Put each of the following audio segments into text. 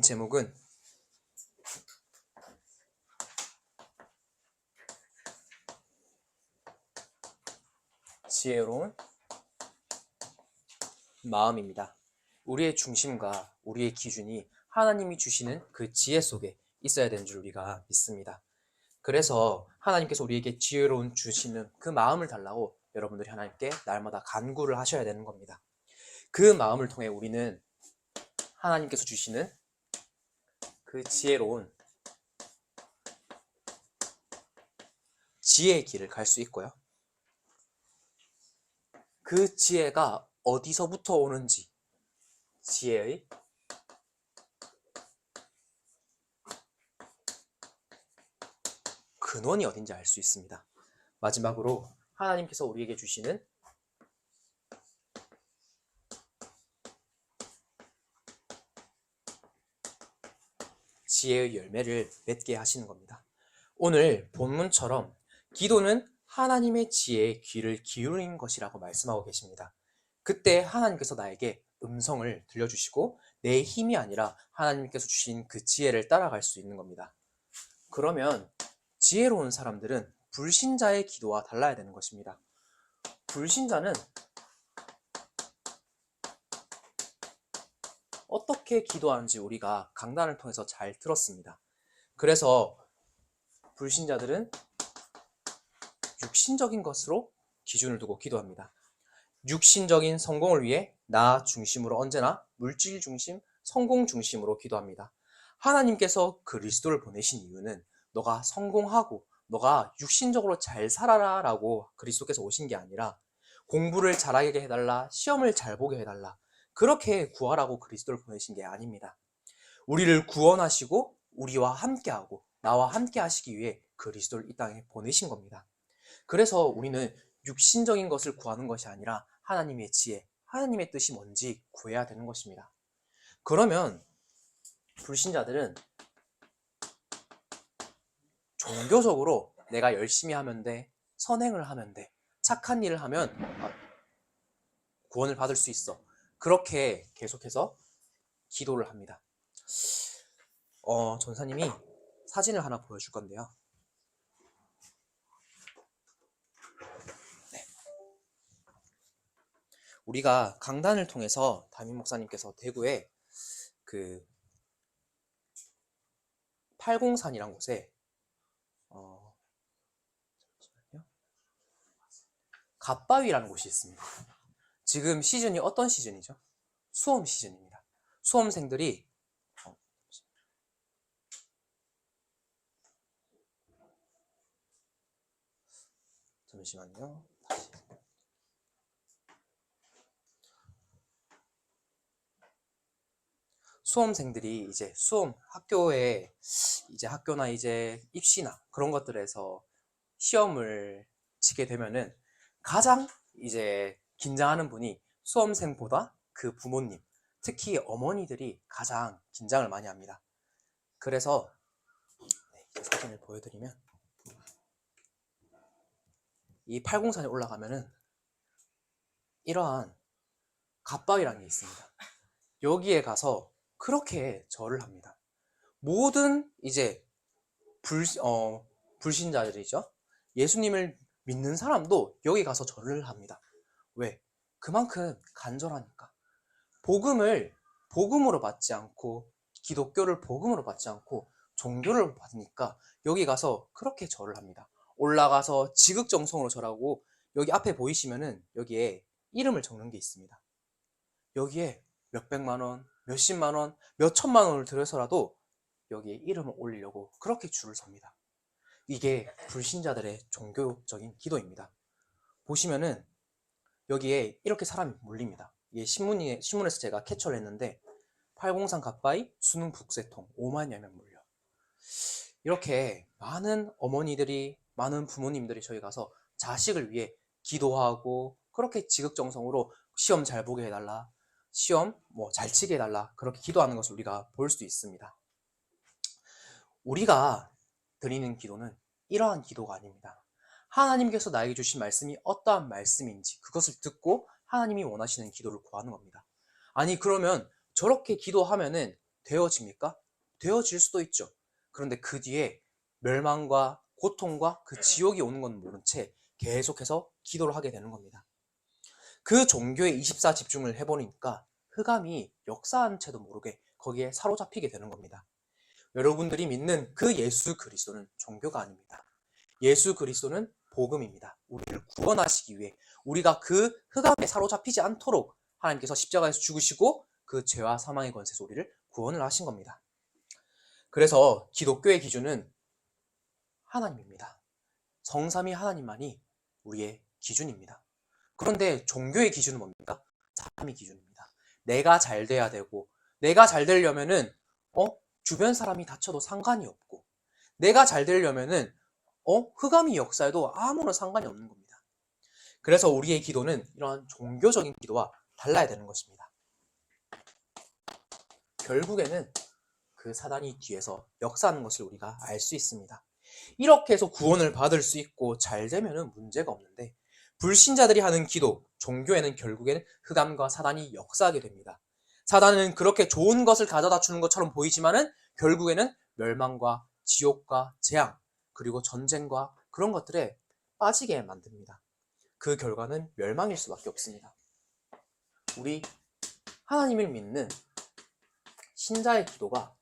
제목은 지혜로운 마음입니다. 우리의 중심과 우리의 기준이 하나님이 주시는 그 지혜 속에 있어야 되는 줄 우리가 믿습니다. 그래서 하나님께서 우리에게 지혜로운 주시는 그 마음을 달라고 여러분들이 하나님께 날마다 간구를 하셔야 되는 겁니다. 그 마음을 통해 우리는 하나님께서 주시는 그 지혜로운 지혜의 길을 갈 수 있고요. 그 지혜가 어디서부터 오는지, 지혜의 근원이 어딘지 알 수 있습니다. 마지막으로 하나님께서 우리에게 주시는 지혜의 열매를 맺게 하시는 겁니다. 오늘 본문처럼 기도는 하나님의 지혜에 귀를 기울이는 것이라고 말씀하고 계십니다. 그때 하나님께서 나에게 음성을 들려주시고 내 힘이 아니라 하나님께서 주신 그 지혜를 따라갈 수 있는 겁니다. 그러면 지혜로운 사람들은 불신자의 기도와 달라야 되는 것입니다. 불신자는 어떻게 기도하는지 우리가 강단을 통해서 잘 들었습니다. 그래서 불신자들은 육신적인 것으로 기준을 두고 기도합니다. 육신적인 성공을 위해 나 중심으로 언제나 물질 중심, 성공 중심으로 기도합니다. 하나님께서 그리스도를 보내신 이유는 너가 성공하고 너가 육신적으로 잘 살아라 라고 그리스도께서 오신 게 아니라 공부를 잘하게 해달라, 시험을 잘 보게 해달라, 그렇게 구하라고 그리스도를 보내신 게 아닙니다. 우리를 구원하시고 우리와 함께하고 나와 함께 하시기 위해 그리스도를 이 땅에 보내신 겁니다. 그래서 우리는 육신적인 것을 구하는 것이 아니라 하나님의 지혜, 하나님의 뜻이 뭔지 구해야 되는 것입니다. 그러면 불신자들은 종교적으로 내가 열심히 하면 돼, 선행을 하면 돼, 착한 일을 하면 구원을 받을 수 있어, 그렇게 계속해서 기도를 합니다. 전사님이 사진을 하나 보여줄 건데요. 우리가 강단을 통해서 담임 목사님께서 대구에 그 803이란 곳에 갓바위라는 곳이 있습니다. 지금 시즌이 어떤 시즌이죠? 수험 시즌입니다. 수험생들이 잠시만요. 다시. 수험생들이 이제 학교에 이제 학교나 이제 입시나 그런 것들에서 시험을 치게 되면은 가장 이제 긴장하는 분이 수험생보다 그 부모님, 특히 어머니들이 가장 긴장을 많이 합니다. 그래서 사진을 보여드리면 이 803에 올라가면은 이러한 갓바위라는 게 있습니다. 여기에 가서 그렇게 절을 합니다. 모든 이제 불신자들이죠. 예수님을 믿는 사람도 여기 가서 절을 합니다. 왜? 그만큼 간절하니까. 복음을 복음으로 받지 않고 기독교를 복음으로 받지 않고 종교를 받으니까 여기 가서 그렇게 절을 합니다. 올라가서 지극정성으로 절하고 여기 앞에 보이시면은 여기에 이름을 적는 게 있습니다. 여기에 몇백만 원, 몇십만 원, 몇천만 원을 들여서라도 여기에 이름을 올리려고 그렇게 줄을 섭니다. 이게 불신자들의 종교적인 기도입니다. 보시면은 여기에 이렇게 사람이 몰립니다. 이게 신문에서 제가 캡처를 했는데 803 갓바위 수능 북새통 5만여 명 몰려. 이렇게 많은 어머니들이, 많은 부모님들이 저희 가서 자식을 위해 기도하고 그렇게 지극정성으로 시험 잘 보게 해달라, 시험 잘 치게 해달라, 그렇게 기도하는 것을 우리가 볼 수 있습니다. 우리가 드리는 기도는 이러한 기도가 아닙니다. 하나님께서 나에게 주신 말씀이 어떠한 말씀인지 그것을 듣고 하나님이 원하시는 기도를 구하는 겁니다. 아니 그러면 저렇게 기도하면은 되어집니까? 되어질 수도 있죠. 그런데 그 뒤에 멸망과 고통과 그 지옥이 오는 건 모른 채 계속해서 기도를 하게 되는 겁니다. 그 종교에 24 집중을 해보니까 흑암이 역사한 채도 모르게 거기에 사로잡히게 되는 겁니다. 여러분들이 믿는 그 예수 그리스도는 종교가 아닙니다. 예수 그리스도는 복음입니다. 우리를 구원하시기 위해 우리가 그 흑암에 사로잡히지 않도록 하나님께서 십자가에서 죽으시고 그 죄와 사망의 권세에서 우리를 구원을 하신 겁니다. 그래서 기독교의 기준은 하나님입니다. 성삼위 하나님만이 우리의 기준입니다. 그런데 종교의 기준은 뭡니까? 사람의 기준입니다. 내가 잘 돼야 되고, 내가 잘 되려면은 주변 사람이 다쳐도 상관이 없고, 내가 잘 되려면은 흑암이 역사에도 아무런 상관이 없는 겁니다. 그래서 우리의 기도는 이러한 종교적인 기도와 달라야 되는 것입니다. 결국에는 그 사단이 뒤에서 역사하는 것을 우리가 알 수 있습니다. 이렇게 해서 구원을 받을 수 있고 잘 되면은 문제가 없는데, 불신자들이 하는 기도, 종교에는 결국에는 흑암과 사단이 역사하게 됩니다. 사단은 그렇게 좋은 것을 가져다 주는 것처럼 보이지만은 결국에는 멸망과 지옥과 재앙, 그리고 전쟁과 그런 것들에 빠지게 만듭니다. 그 결과는 멸망일 수밖에 없습니다. 우리 하나님을 믿는 신자의 기도가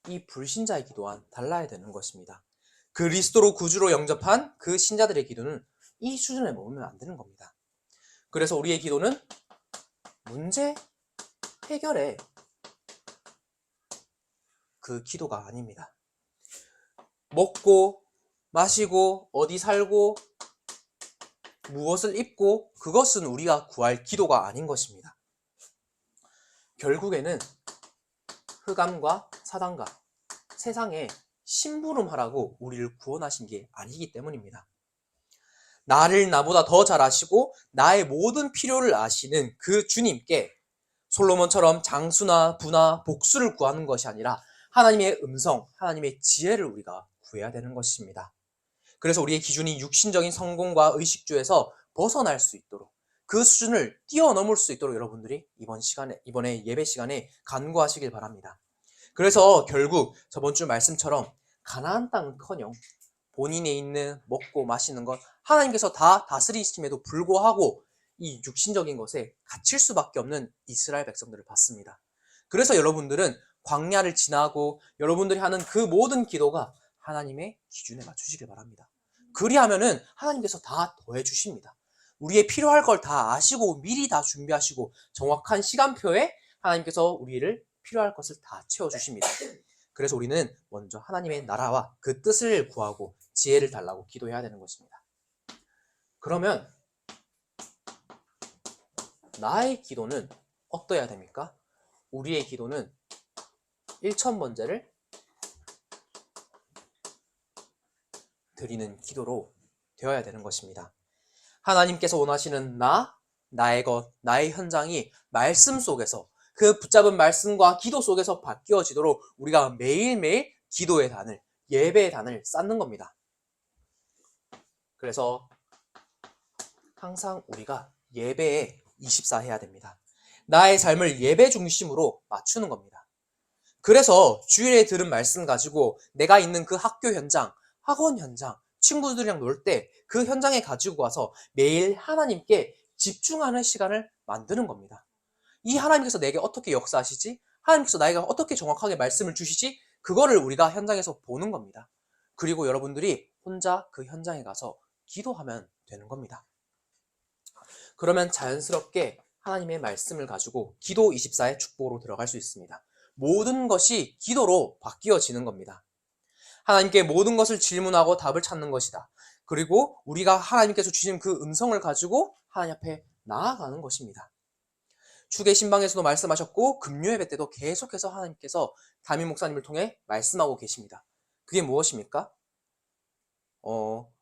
이 불신자의 기도와는 달라야 되는 것입니다. 그리스도로 구주로 영접한 그 신자들의 기도는 이 수준에 머물면 안 되는 겁니다. 그래서 우리의 기도는 문제 해결의 그 기도가 아닙니다. 먹고 마시고 어디 살고 무엇을 입고 그것은 우리가 구할 기도가 아닌 것입니다. 결국에는 흑암과 사단과 세상에 심부름하라고 우리를 구원하신 게 아니기 때문입니다. 나를 나보다 더 잘 아시고 나의 모든 필요를 아시는 그 주님께 솔로몬처럼 장수나 부나 복수를 구하는 것이 아니라 하나님의 음성, 하나님의 지혜를 우리가 구해야 되는 것입니다. 그래서 우리의 기준이 육신적인 성공과 의식주에서 벗어날 수 있도록 그 수준을 뛰어넘을 수 있도록 여러분들이 이번에 예배 시간에 간구하시길 바랍니다. 그래서 결국 저번 주 말씀처럼 가나안 땅은커녕 본인에 있는 먹고 마시는 것 하나님께서 다 다스리심에도 불구하고 이 육신적인 것에 갇힐 수밖에 없는 이스라엘 백성들을 봤습니다. 그래서 여러분들은 광야를 지나고 여러분들이 하는 그 모든 기도가 하나님의 기준에 맞추시길 바랍니다. 그리하면은 하나님께서 다 더해 주십니다. 우리의 필요할 걸 다 아시고 미리 다 준비하시고 정확한 시간표에 하나님께서 우리를 필요할 것을 다 채워주십니다. 그래서 우리는 먼저 하나님의 나라와 그 뜻을 구하고 지혜를 달라고 기도해야 되는 것입니다. 그러면 나의 기도는 어떠해야 됩니까? 우리의 기도는 1,000번제를 드리는 기도로 되어야 되는 것입니다. 하나님께서 원하시는 나의 것, 나의 현장이 말씀 속에서 그 붙잡은 말씀과 기도 속에서 바뀌어지도록 우리가 매일매일 기도의 단을, 예배의 단을 쌓는 겁니다. 그래서 항상 우리가 예배에 24 해야 됩니다. 나의 삶을 예배 중심으로 맞추는 겁니다. 그래서 주일에 들은 말씀 가지고 내가 있는 그 학교 현장, 학원 현장, 친구들이랑 놀 때 그 현장에 가지고 와서 매일 하나님께 집중하는 시간을 만드는 겁니다. 이 하나님께서 내게 어떻게 역사하시지? 하나님께서 나에게 어떻게 정확하게 말씀을 주시지? 그거를 우리가 현장에서 보는 겁니다. 그리고 여러분들이 혼자 그 현장에 가서 기도하면 되는 겁니다. 그러면 자연스럽게 하나님의 말씀을 가지고 기도 24의 축복으로 들어갈 수 있습니다. 모든 것이 기도로 바뀌어지는 겁니다. 하나님께 모든 것을 질문하고 답을 찾는 것이다. 그리고 우리가 하나님께서 주신 그 음성을 가지고 하나님 앞에 나아가는 것입니다. 주의 신방에서도 말씀하셨고 금요 예배 때도 계속해서 하나님께서 담임 목사님을 통해 말씀하고 계십니다. 그게 무엇입니까?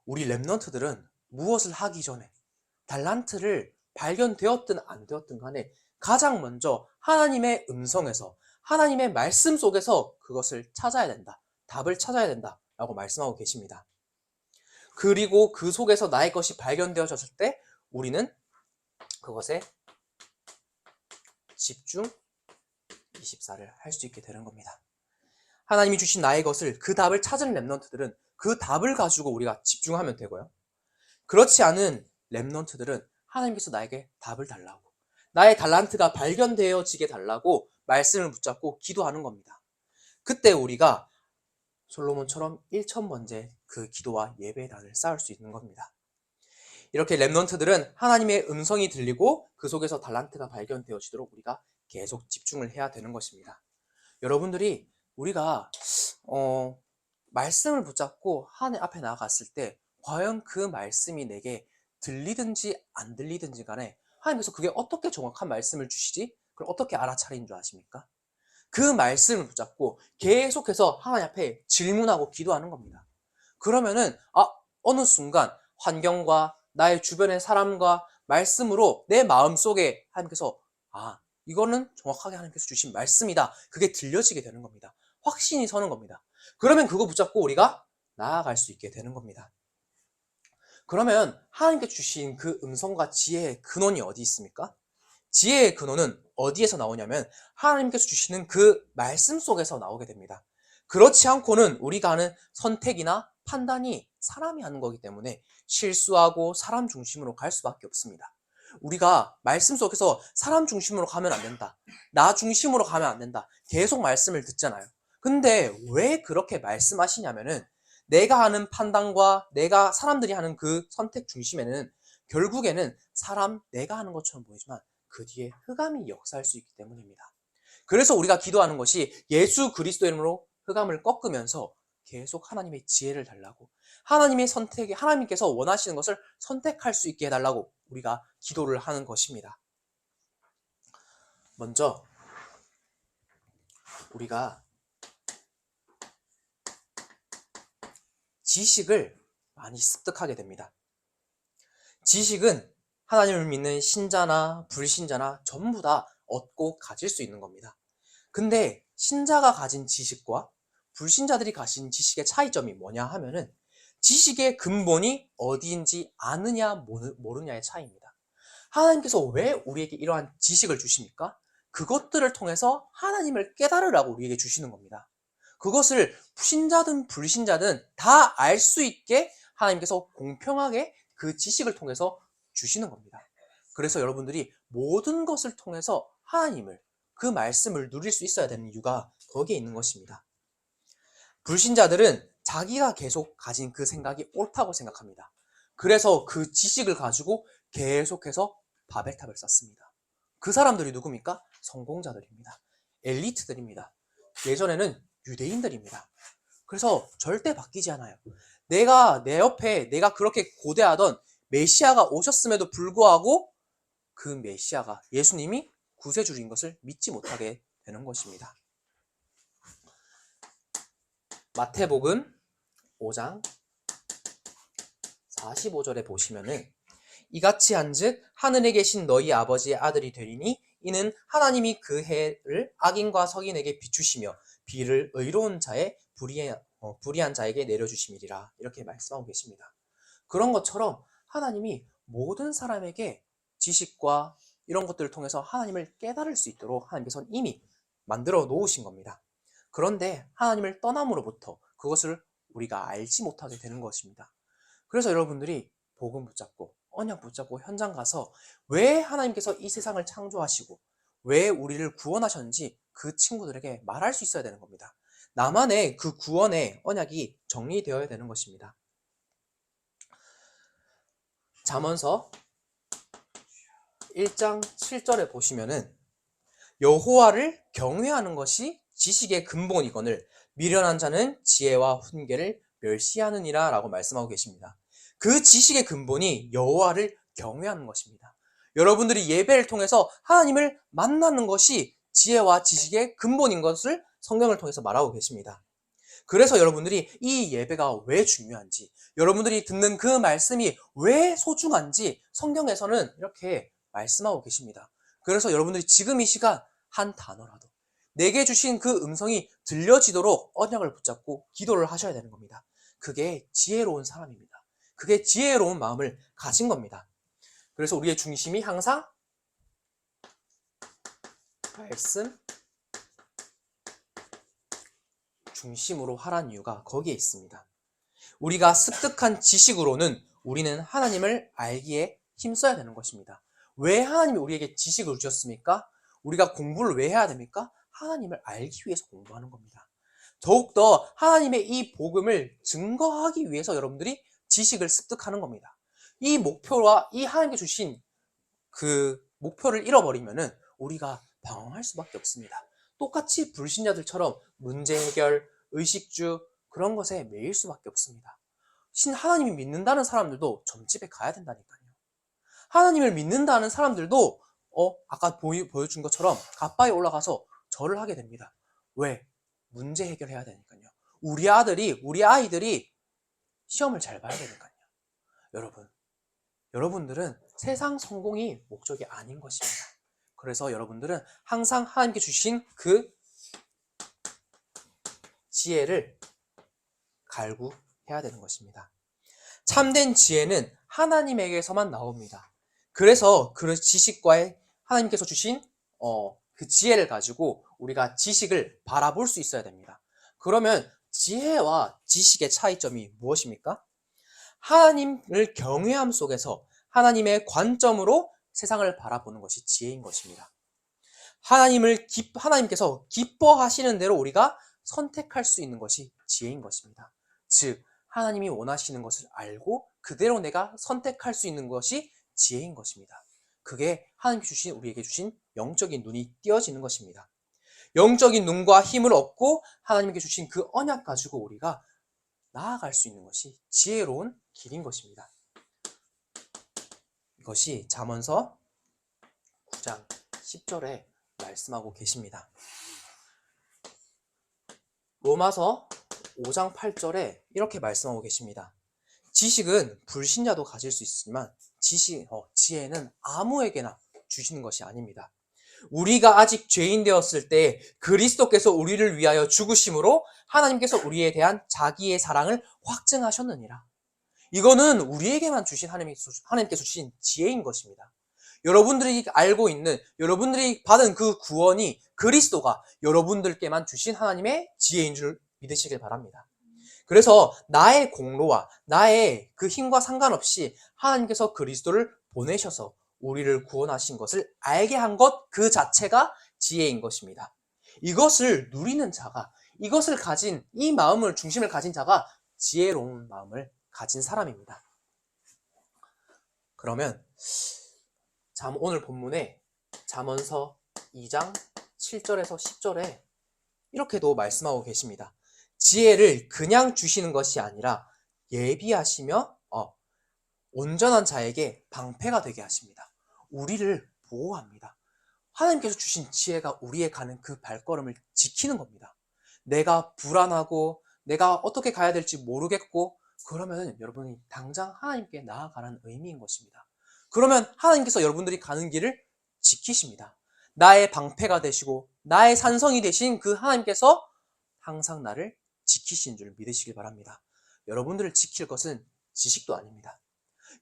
우리 랩런트들은 무엇을 하기 전에 달란트를 발견되었든 안 되었든 간에 가장 먼저 하나님의 음성에서 하나님의 말씀 속에서 그것을 찾아야 된다. 답을 찾아야 된다. 라고 말씀하고 계십니다. 그리고 그 속에서 나의 것이 발견되어졌을 때 우리는 그것에 집중해야 24를 할 수 있게 되는 겁니다. 하나님이 주신 나의 것을 그 답을 찾은 렘넌트들은 그 답을 가지고 우리가 집중하면 되고요. 그렇지 않은 렘넌트들은 하나님께서 나에게 답을 달라고, 나의 달란트가 발견되어지게 달라고 말씀을 붙잡고 기도하는 겁니다. 그때 우리가 솔로몬처럼 1000번째 그 기도와 예배의 단을 쌓을 수 있는 겁니다. 이렇게 렘넌트들은 하나님의 음성이 들리고 그 속에서 달란트가 발견되어지도록 우리가 계속 집중을 해야 되는 것입니다. 여러분들이 우리가 말씀을 붙잡고 하나님 앞에 나아갔을 때 과연 그 말씀이 내게 들리든지 안 들리든지 간에 하나님께서 그게 어떻게 정확한 말씀을 주시지? 그걸 어떻게 알아차린 줄 아십니까? 그 말씀을 붙잡고 계속해서 하나님 앞에 질문하고 기도하는 겁니다. 그러면은 어느 순간 환경과 나의 주변의 사람과 말씀으로 내 마음속에 하나님께서 이거는 정확하게 하나님께서 주신 말씀이다. 그게 들려지게 되는 겁니다. 확신이 서는 겁니다. 그러면 그거 붙잡고 우리가 나아갈 수 있게 되는 겁니다. 그러면 하나님께 주신 그 음성과 지혜의 근원이 어디 있습니까? 지혜의 근원은 어디에서 나오냐면 하나님께서 주시는 그 말씀 속에서 나오게 됩니다. 그렇지 않고는 우리가 하는 선택이나 판단이 사람이 하는 거기 때문에 실수하고 사람 중심으로 갈 수밖에 없습니다. 우리가 말씀 속에서 사람 중심으로 가면 안 된다, 나 중심으로 가면 안 된다, 계속 말씀을 듣잖아요. 근데 왜 그렇게 말씀하시냐면은 내가 하는 판단과 내가 사람들이 하는 그 선택 중심에는 결국에는 내가 하는 것처럼 보이지만 그 뒤에 흑암이 역사할 수 있기 때문입니다. 그래서 우리가 기도하는 것이 예수 그리스도 이름으로 흑암을 꺾으면서 계속 하나님의 지혜를 달라고, 하나님께서 원하시는 것을 선택할 수 있게 해달라고 우리가 기도를 하는 것입니다. 먼저 우리가 지식을 많이 습득하게 됩니다. 지식은 하나님을 믿는 신자나 불신자나 전부 다 얻고 가질 수 있는 겁니다. 근데 신자가 가진 지식과 불신자들이 가진 지식의 차이점이 뭐냐 하면은 지식의 근본이 어디인지 아느냐 모르냐의 차이입니다. 하나님께서 왜 우리에게 이러한 지식을 주십니까? 그것들을 통해서 하나님을 깨달으라고 우리에게 주시는 겁니다. 그것을 신자든 불신자든 다 알 수 있게 하나님께서 공평하게 그 지식을 통해서 주시는 겁니다. 그래서 여러분들이 모든 것을 통해서 하나님을, 그 말씀을 누릴 수 있어야 되는 이유가 거기에 있는 것입니다. 불신자들은 자기가 계속 가진 그 생각이 옳다고 생각합니다. 그래서 그 지식을 가지고 계속해서 바벨탑을 쌓습니다. 그 사람들이 누굽니까? 성공자들입니다. 엘리트들입니다. 예전에는 유대인들입니다. 그래서 절대 바뀌지 않아요. 내 옆에 내가 그렇게 고대하던 메시아가 오셨음에도 불구하고 그 메시아가, 예수님이 구세주인 것을 믿지 못하게 되는 것입니다. 마태복음 5장 45절에 보시면은 이같이 한즉 하늘에 계신 너희 아버지의 아들이 되리니 이는 하나님이 그 해를 악인과 석인에게 비추시며 비를 의로운 자의 불의한 자에게 내려주심이리라, 이렇게 말씀하고 계십니다. 그런 것처럼 하나님이 모든 사람에게 지식과 이런 것들을 통해서 하나님을 깨달을 수 있도록 하나님께서는 이미 만들어 놓으신 겁니다. 그런데 하나님을 떠남으로부터 그것을 우리가 알지 못하게 되는 것입니다. 그래서 여러분들이 복음 붙잡고 언약 붙잡고 현장 가서 왜 하나님께서 이 세상을 창조하시고 왜 우리를 구원하셨는지 그 친구들에게 말할 수 있어야 되는 겁니다. 나만의 그 구원의 언약이 정리되어야 되는 것입니다. 잠언서 1장 7절에 보시면은 여호와를 경외하는 것이 지식의 근본이거늘 미련한 자는 지혜와 훈계를 멸시하느니라 라고 말씀하고 계십니다. 그 지식의 근본이 여호와를 경외하는 것입니다. 여러분들이 예배를 통해서 하나님을 만나는 것이 지혜와 지식의 근본인 것을 성경을 통해서 말하고 계십니다. 그래서 여러분들이 이 예배가 왜 중요한지, 여러분들이 듣는 그 말씀이 왜 소중한지 성경에서는 이렇게 말씀하고 계십니다. 그래서 여러분들이 지금 이 시간 한 단어라도 내게 주신 그 음성이 들려지도록 언약을 붙잡고 기도를 하셔야 되는 겁니다. 그게 지혜로운 사람입니다. 그게 지혜로운 마음을 가진 겁니다. 그래서 우리의 중심이 항상 말씀, 중심으로 하라는 이유가 거기에 있습니다. 우리가 습득한 지식으로는 우리는 하나님을 알기에 힘써야 되는 것입니다. 왜 하나님이 우리에게 지식을 주셨습니까? 우리가 공부를 왜 해야 됩니까? 하나님을 알기 위해서 공부하는 겁니다. 더욱더 하나님의 이 복음을 증거하기 위해서 여러분들이 지식을 습득하는 겁니다. 이 목표와 이 하나님께 주신 그 목표를 잃어버리면은 우리가 방황할 수밖에 없습니다. 똑같이 불신자들처럼 문제 해결, 의식주 그런 것에 매일 수밖에 없습니다. 하나님이 믿는다는 사람들도 점집에 가야 된다니까요. 하나님을 믿는다는 사람들도 아까 보여준 것처럼 갓바에 올라가서 절을 하게 됩니다. 왜? 문제 해결해야 되니까요. 우리 아이들이 시험을 잘 봐야 되니까요. 여러분들은 세상 성공이 목적이 아닌 것입니다. 그래서 여러분들은 항상 하나님께 주신 그 지혜를 갈구해야 되는 것입니다. 참된 지혜는 하나님에게서만 나옵니다. 그래서 그 지식과의 하나님께서 주신 그 지혜를 가지고 우리가 지식을 바라볼 수 있어야 됩니다. 그러면 지혜와 지식의 차이점이 무엇입니까? 하나님을 경외함 속에서 하나님의 관점으로 세상을 바라보는 것이 지혜인 것입니다. 하나님께서 기뻐하시는 대로 우리가 선택할 수 있는 것이 지혜인 것입니다. 즉, 하나님이 원하시는 것을 알고 그대로 내가 선택할 수 있는 것이 지혜인 것입니다. 그게 하나님께 우리에게 주신 영적인 눈이 띄어지는 것입니다. 영적인 눈과 힘을 얻고 하나님께 주신 그 언약 가지고 우리가 나아갈 수 있는 것이 지혜로운 길인 것입니다. 이것이 잠언서 9장 10절에 말씀하고 계십니다. 로마서 5장 8절에 이렇게 말씀하고 계십니다. 지식은 불신자도 가질 수 있지만 지혜는 아무에게나 주시는 것이 아닙니다. 우리가 아직 죄인 되었을 때 그리스도께서 우리를 위하여 죽으심으로 하나님께서 우리에 대한 자기의 사랑을 확증하셨느니라. 이거는 우리에게만 주신 하나님께서 주신 지혜인 것입니다. 여러분들이 알고 있는, 여러분들이 받은 그 구원이 그리스도가 여러분들께만 주신 하나님의 지혜인 줄 믿으시길 바랍니다. 그래서 나의 공로와 나의 그 힘과 상관없이 하나님께서 그리스도를 보내셔서 우리를 구원하신 것을 알게 한 것 그 자체가 지혜인 것입니다. 이것을 누리는 자가, 이것을 가진, 이 마음을 중심을 가진 자가 지혜로운 마음을 가진 사람입니다. 그러면 오늘 본문에 잠언서 2장 7절에서 10절에 이렇게도 말씀하고 계십니다. 지혜를 그냥 주시는 것이 아니라 예비하시며 온전한 자에게 방패가 되게 하십니다. 우리를 보호합니다. 하나님께서 주신 지혜가 우리의 가는 그 발걸음을 지키는 겁니다. 내가 불안하고 내가 어떻게 가야 될지 모르겠고 그러면 여러분이 당장 하나님께 나아가라는 의미인 것입니다. 그러면 하나님께서 여러분들이 가는 길을 지키십니다. 나의 방패가 되시고 나의 산성이 되신 그 하나님께서 항상 나를 지키신 줄 믿으시길 바랍니다. 여러분들을 지킬 것은 지식도 아닙니다.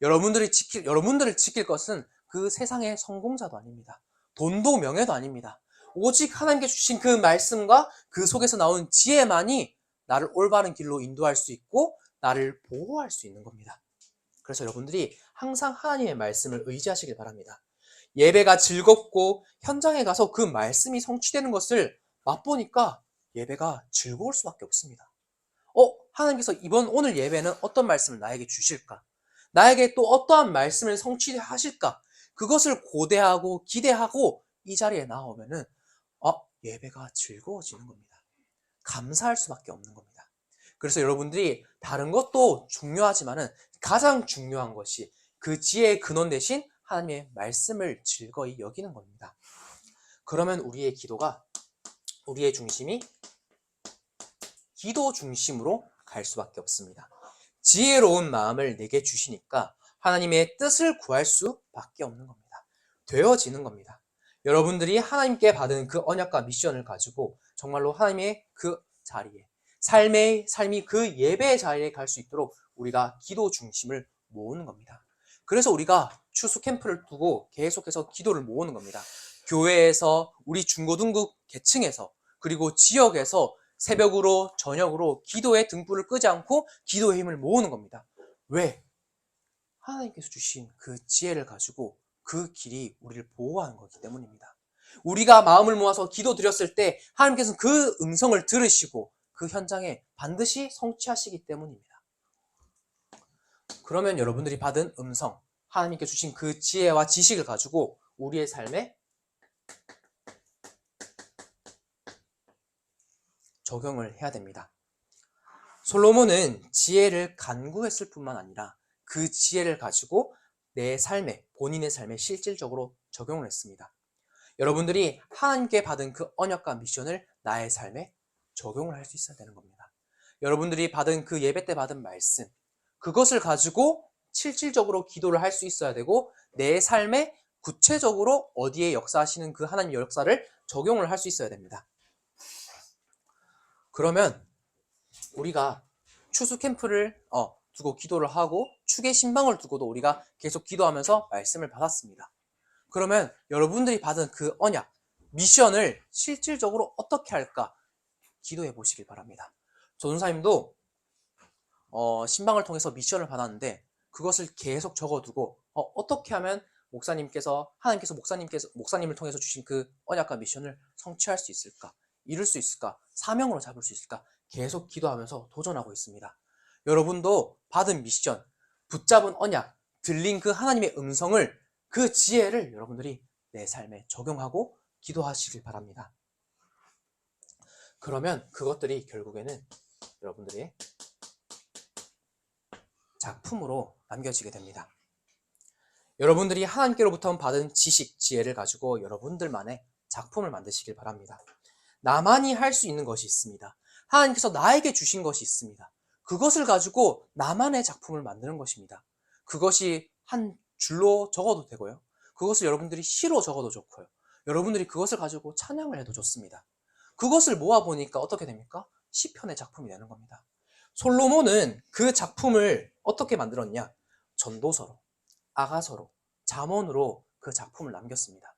여러분들을 지킬 것은 그 세상의 성공자도 아닙니다. 돈도 명예도 아닙니다. 오직 하나님께 주신 그 말씀과 그 속에서 나온 지혜만이 나를 올바른 길로 인도할 수 있고 나를 보호할 수 있는 겁니다. 그래서 여러분들이 항상 하나님의 말씀을 의지하시길 바랍니다. 예배가 즐겁고 현장에 가서 그 말씀이 성취되는 것을 맛보니까 예배가 즐거울 수밖에 없습니다. 하나님께서 오늘 예배는 어떤 말씀을 나에게 주실까? 나에게 또 어떠한 말씀을 성취하실까? 그것을 고대하고 기대하고 이 자리에 나오면은 예배가 즐거워지는 겁니다. 감사할 수밖에 없는 겁니다. 그래서 여러분들이 다른 것도 중요하지만은 가장 중요한 것이 그 지혜의 근원 대신 하나님의 말씀을 즐거이 여기는 겁니다. 그러면 우리의 중심이 기도 중심으로 갈 수밖에 없습니다. 지혜로운 마음을 내게 주시니까 하나님의 뜻을 구할 수밖에 없는 겁니다. 되어지는 겁니다. 여러분들이 하나님께 받은 그 언약과 미션을 가지고 정말로 하나님의 그 자리에 삶이 그 예배의 자리에 갈 수 있도록 우리가 기도 중심을 모으는 겁니다. 그래서 우리가 추수 캠프를 두고 계속해서 기도를 모으는 겁니다. 교회에서 우리 중고등부 계층에서 그리고 지역에서 새벽으로 저녁으로 기도의 등불을 끄지 않고 기도의 힘을 모으는 겁니다. 왜? 하나님께서 주신 그 지혜를 가지고 그 길이 우리를 보호하는 거기 때문입니다. 우리가 마음을 모아서 기도 드렸을 때 하나님께서는 그 음성을 들으시고 그 현장에 반드시 성취하시기 때문입니다. 그러면 여러분들이 받은 음성, 하나님께 주신 그 지혜와 지식을 가지고 우리의 삶에 적용을 해야 됩니다. 솔로몬은 지혜를 간구했을 뿐만 아니라 그 지혜를 가지고 내 삶에, 본인의 삶에 실질적으로 적용을 했습니다. 여러분들이 하나님께 받은 그 언약과 미션을 나의 삶에 적용을 할 수 있어야 되는 겁니다. 여러분들이 받은 그 예배 때 받은 말씀, 그것을 가지고 실질적으로 기도를 할 수 있어야 되고 내 삶에 구체적으로 어디에 역사하시는 그 하나님의 역사를 적용을 할 수 있어야 됩니다. 그러면 우리가 추수 캠프를 두고 기도를 하고 축의 신방을 두고도 우리가 계속 기도하면서 말씀을 받았습니다. 그러면 여러분들이 받은 그 언약, 미션을 실질적으로 어떻게 할까 기도해 보시길 바랍니다. 전도사님도 신방을 통해서 미션을 받았는데 그것을 계속 적어두고 어떻게 하면 하나님께서 목사님을 통해서 주신 그 언약과 미션을 성취할 수 있을까? 이룰 수 있을까? 사명으로 잡을 수 있을까? 계속 기도하면서 도전하고 있습니다. 여러분도 받은 미션, 붙잡은 언약, 들린 그 하나님의 음성을, 그 지혜를 여러분들이 내 삶에 적용하고 기도하시길 바랍니다. 그러면 그것들이 결국에는 여러분들의 작품으로 남겨지게 됩니다. 여러분들이 하나님께로부터 받은 지식, 지혜를 가지고 여러분들만의 작품을 만드시길 바랍니다. 나만이 할 수 있는 것이 있습니다. 하나님께서 나에게 주신 것이 있습니다. 그것을 가지고 나만의 작품을 만드는 것입니다. 그것이 한 줄로 적어도 되고요. 그것을 여러분들이 시로 적어도 좋고요. 여러분들이 그것을 가지고 찬양을 해도 좋습니다. 그것을 모아보니까 어떻게 됩니까? 시편의 작품이 되는 겁니다. 솔로몬은 그 작품을 어떻게 만들었냐? 전도서로, 아가서로, 잠언으로 그 작품을 남겼습니다.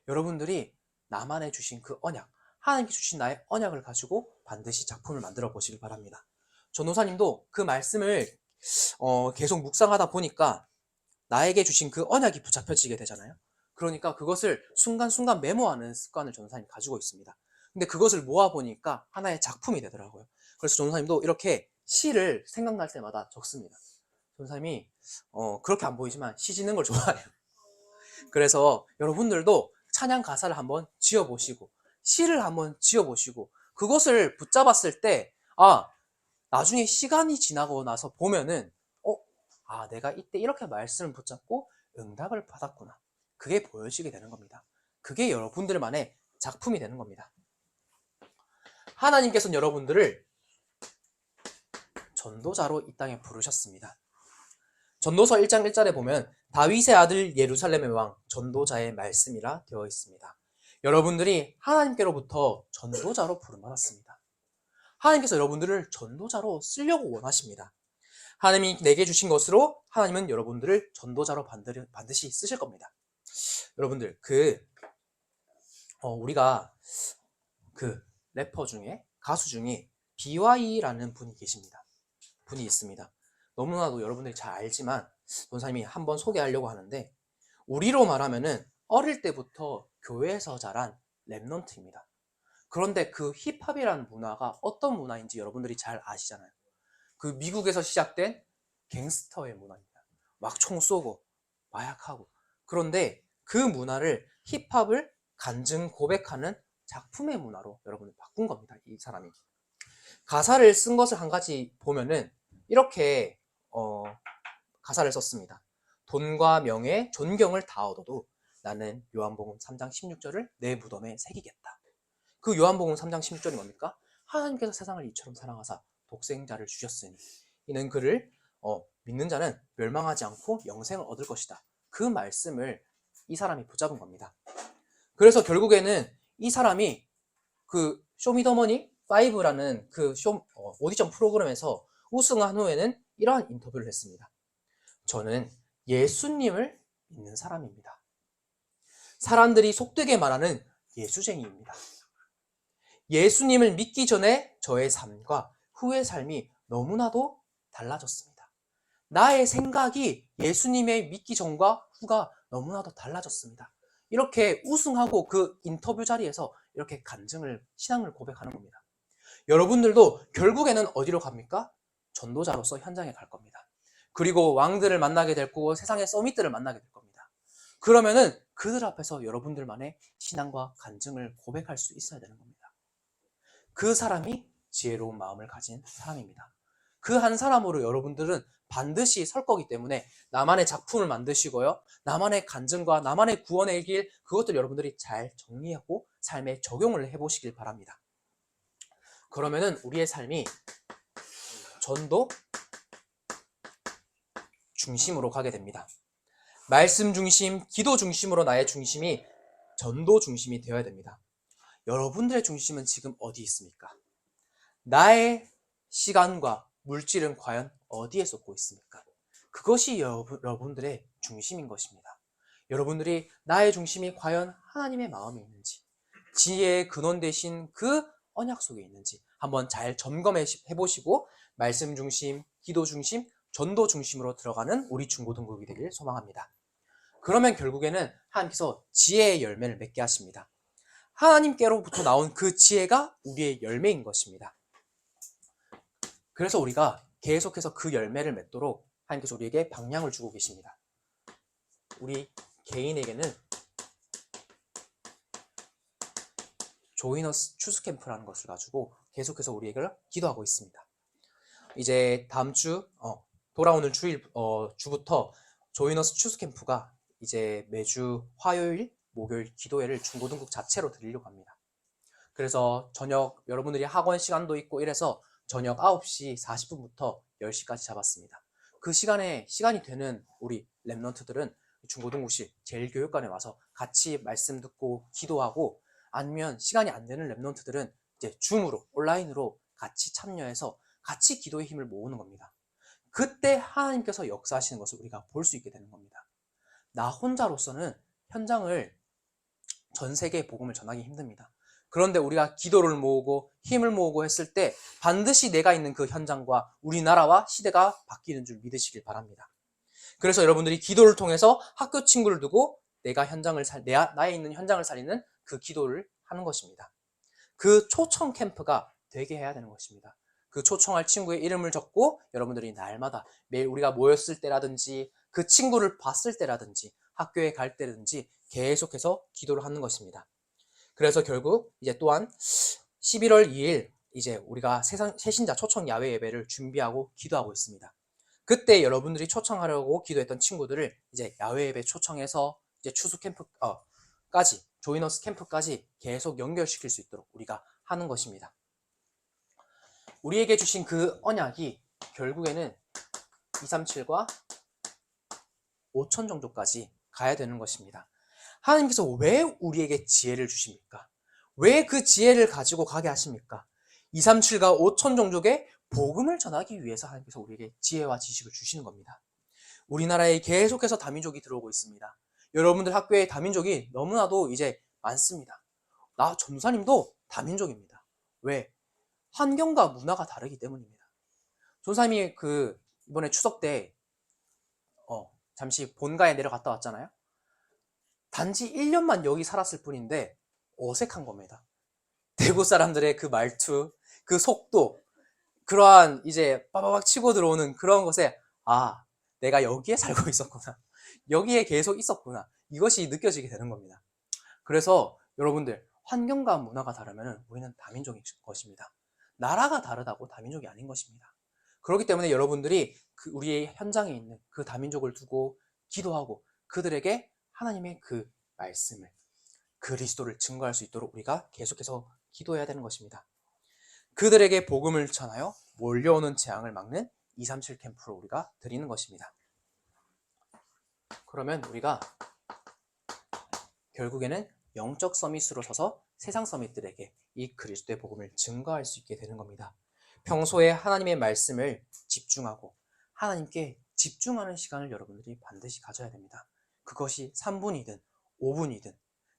여러분들이 나만의 주신 그 언약, 하나님께 주신 나의 언약을 가지고 반드시 작품을 만들어 보시길 바랍니다. 전도사님도 그 말씀을 계속 묵상하다 보니까 나에게 주신 그 언약이 붙잡혀지게 되잖아요. 그러니까 그것을 순간순간 메모하는 습관을 전도사님이 가지고 있습니다. 근데 그것을 모아보니까 하나의 작품이 되더라고요. 그래서 전도사님도 이렇게 시를 생각날 때마다 적습니다. 전도사님이 그렇게 안 보이지만 시 짓는 걸 좋아해요. 그래서 여러분들도 찬양 가사를 한번 지어보시고 시를 한번 지어보시고 그것을 붙잡았을 때 나중에 시간이 지나고 나서 보면은 내가 이때 이렇게 말씀을 붙잡고 응답을 받았구나. 그게 보여지게 되는 겁니다. 그게 여러분들만의 작품이 되는 겁니다. 하나님께서는 여러분들을 전도자로 이 땅에 부르셨습니다. 전도서 1장 1절에 보면 다윗의 아들 예루살렘의 왕 전도자의 말씀이라 되어 있습니다. 여러분들이 하나님께로부터 전도자로 부름받았습니다. 하나님께서 여러분들을 전도자로 쓰려고 원하십니다. 하나님이 내게 주신 것으로 하나님은 여러분들을 전도자로 반드시 쓰실 겁니다. 여러분들 우리가 그 래퍼 중에 가수 중에 BY라는 분이 계십니다. 분이 있습니다. 너무나도 여러분들이 잘 알지만 전사님이 한번 소개하려고 하는데 우리로 말하면은 어릴 때부터 교회에서 자란 랩넌트입니다. 그런데 그 힙합이라는 문화가 어떤 문화인지 여러분들이 잘 아시잖아요. 그 미국에서 시작된 갱스터의 문화입니다. 막 총 쏘고 마약하고. 그런데 그 문화를 힙합을 간증 고백하는 작품의 문화로 여러분이 바꾼 겁니다. 이 사람이. 가사를 쓴 것을 한 가지 보면은 이렇게 가사를 썼습니다. 돈과 명예, 존경을 다 얻어도 나는 요한복음 3장 16절을 내 무덤에 새기겠다. 그 요한복음 3장 16절이 뭡니까? 하나님께서 세상을 이처럼 사랑하사 독생자를 주셨으니 이는 그를 믿는 자는 멸망하지 않고 영생을 얻을 것이다. 그 말씀을 이 사람이 붙잡은 겁니다. 그래서 결국에는 이 사람이 그 쇼미더머니 5라는 그 오디션 프로그램에서 우승한 후에는 이러한 인터뷰를 했습니다. 저는 예수님을 믿는 사람입니다. 사람들이 속되게 말하는 예수쟁이입니다. 예수님을 믿기 전에 저의 삶과 후의 삶이 너무나도 달라졌습니다. 나의 생각이 예수님의 믿기 전과 후가 너무나도 달라졌습니다. 이렇게 우승하고 그 인터뷰 자리에서 이렇게 신앙을 고백하는 겁니다. 여러분들도 결국에는 어디로 갑니까? 전도자로서 현장에 갈 겁니다. 그리고 왕들을 만나게 될 거고 세상의 서밋들을 만나게 될 겁니다. 그러면은 그들 앞에서 여러분들만의 신앙과 간증을 고백할 수 있어야 되는 겁니다. 그 사람이 지혜로운 마음을 가진 사람입니다. 그 한 사람으로 여러분들은 반드시 설 거기 때문에 나만의 작품을 만드시고요. 나만의 간증과 나만의 구원의 길, 그것들 여러분들이 잘 정리하고 삶에 적용을 해보시길 바랍니다. 그러면은 우리의 삶이 전도 중심으로 가게 됩니다. 말씀 중심, 기도 중심으로 나의 중심이 전도 중심이 되어야 됩니다. 여러분들의 중심은 지금 어디 있습니까? 나의 시간과 물질은 과연 어디에 쏟고 있습니까? 그것이 여러분들의 중심인 것입니다. 여러분들이 나의 중심이 과연 하나님의 마음에 있는지, 지혜의 근원 되신 그 언약 속에 있는지 한번 잘 점검해 보시고 말씀 중심, 기도 중심, 전도 중심으로 들어가는 우리 중고등부이 되길 소망합니다. 그러면 결국에는 하나님께서 지혜의 열매를 맺게 하십니다. 하나님께로부터 나온 그 지혜가 우리의 열매인 것입니다. 그래서 우리가 계속해서 그 열매를 맺도록 하나님께서 우리에게 방향을 주고 계십니다. 우리 개인에게는 조이너스 추수캠프라는 것을 가지고 계속해서 우리에게 기도하고 있습니다. 이제 다음 주 돌아오는 주부터 조이너스 추수캠프가 이제 매주 화요일, 목요일 기도회를 중고등국 자체로 드리려고 합니다. 그래서 저녁 여러분들이 학원 시간도 있고 이래서 저녁 9시 40분부터 10시까지 잡았습니다. 그 시간이 되는 우리 랩런트들은 중고등부실 제일교육관에 와서 같이 말씀 듣고 기도하고, 아니면 시간이 안 되는 랩런트들은 이제 줌으로 온라인으로 같이 참여해서 같이 기도의 힘을 모으는 겁니다. 그때 하나님께서 역사하시는 것을 우리가 볼 수 있게 되는 겁니다. 나 혼자로서는 현장을 전 세계에 복음을 전하기 힘듭니다. 그런데 우리가 기도를 모으고 힘을 모으고 했을 때 반드시 내가 있는 그 현장과 우리나라와 시대가 바뀌는 줄 믿으시길 바랍니다. 그래서 여러분들이 기도를 통해서 학교 친구를 두고 내가 나에 있는 현장을 살리는 그 기도를 하는 것입니다. 그 초청 캠프가 되게 해야 되는 것입니다. 그 초청할 친구의 이름을 적고 여러분들이 날마다 매일 우리가 모였을 때라든지 그 친구를 봤을 때라든지 학교에 갈 때라든지 계속해서 기도를 하는 것입니다. 그래서 결국 이제 또한 11월 2일 이제 우리가 새신자 초청 야외 예배를 준비하고 기도하고 있습니다. 그때 여러분들이 초청하려고 기도했던 친구들을 이제 야외 예배 초청해서 이제 추수 캠프까지 조이너스 캠프까지 계속 연결시킬 수 있도록 우리가 하는 것입니다. 우리에게 주신 그 언약이 결국에는 237과 5천 정도까지 가야 되는 것입니다. 하나님께서 왜 우리에게 지혜를 주십니까? 왜 그 지혜를 가지고 가게 하십니까? 237과 5천 종족의 복음을 전하기 위해서 하나님께서 우리에게 지혜와 지식을 주시는 겁니다. 우리나라에 계속해서 다민족이 들어오고 있습니다. 여러분들 학교에 다민족이 너무나도 이제 많습니다. 나 전사님도 다민족입니다. 왜? 환경과 문화가 다르기 때문입니다. 전사님이 이번에 추석 때 잠시 본가에 내려갔다 왔잖아요. 단지 1년만 여기 살았을 뿐인데 어색한 겁니다. 대구 사람들의 그 말투, 그 속도, 그러한 이제 빠바박 치고 들어오는 그런 것에 내가 여기에 살고 있었구나. 여기에 계속 있었구나. 이것이 느껴지게 되는 겁니다. 그래서 여러분들 환경과 문화가 다르면 우리는 다민족인 것입니다. 나라가 다르다고 다민족이 아닌 것입니다. 그렇기 때문에 여러분들이 우리의 현장에 있는 그 다민족을 두고 기도하고 그들에게 하나님의 그 말씀을, 그리스도를 증거할 수 있도록 우리가 계속해서 기도해야 되는 것입니다. 그들에게 복음을 전하여 몰려오는 재앙을 막는 237 캠프로 우리가 드리는 것입니다. 그러면 우리가 결국에는 영적 서밋으로 서서 세상 서밋들에게 이 그리스도의 복음을 증거할 수 있게 되는 겁니다. 평소에 하나님의 말씀을 집중하고 하나님께 집중하는 시간을 여러분들이 반드시 가져야 됩니다. 그것이 3분이든 5분이든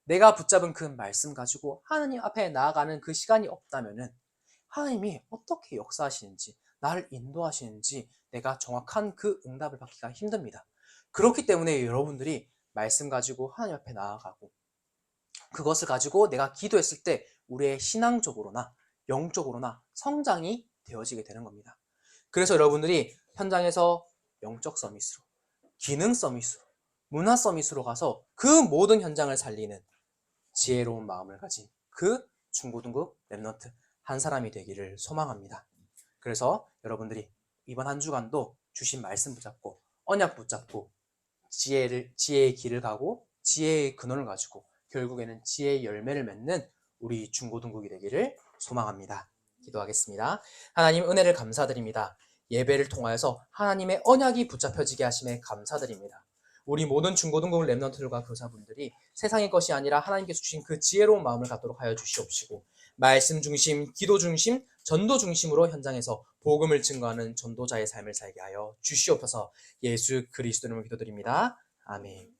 내가 붙잡은 그 말씀 가지고 하나님 앞에 나아가는 그 시간이 없다면은 하나님이 어떻게 역사하시는지, 나를 인도하시는지 내가 정확한 그 응답을 받기가 힘듭니다. 그렇기 때문에 여러분들이 말씀 가지고 하나님 앞에 나아가고 그것을 가지고 내가 기도했을 때 우리의 신앙적으로나 영적으로나 성장이 되어지게 되는 겁니다. 그래서 여러분들이 현장에서 영적 서밋으로, 기능 서밋으로, 문화 서밋으로 가서 그 모든 현장을 살리는 지혜로운 마음을 가진 그 중고등급 랩런트 한 사람이 되기를 소망합니다. 그래서 여러분들이 이번 한 주간도 주신 말씀 붙잡고 언약 붙잡고 지혜의 길을 가고 지혜의 근원을 가지고 결국에는 지혜의 열매를 맺는 우리 중고등국이 되기를 소망합니다. 기도하겠습니다. 하나님 은혜를 감사드립니다. 예배를 통하여서 하나님의 언약이 붙잡혀지게 하심에 감사드립니다. 우리 모든 중고등부 랩런트들과 교사분들이 세상의 것이 아니라 하나님께서 주신 그 지혜로운 마음을 갖도록 하여 주시옵시고 말씀 중심, 기도 중심, 전도 중심으로 현장에서 복음을 증거하는 전도자의 삶을 살게 하여 주시옵소서. 예수 그리스도 이름으로 기도드립니다. 아멘.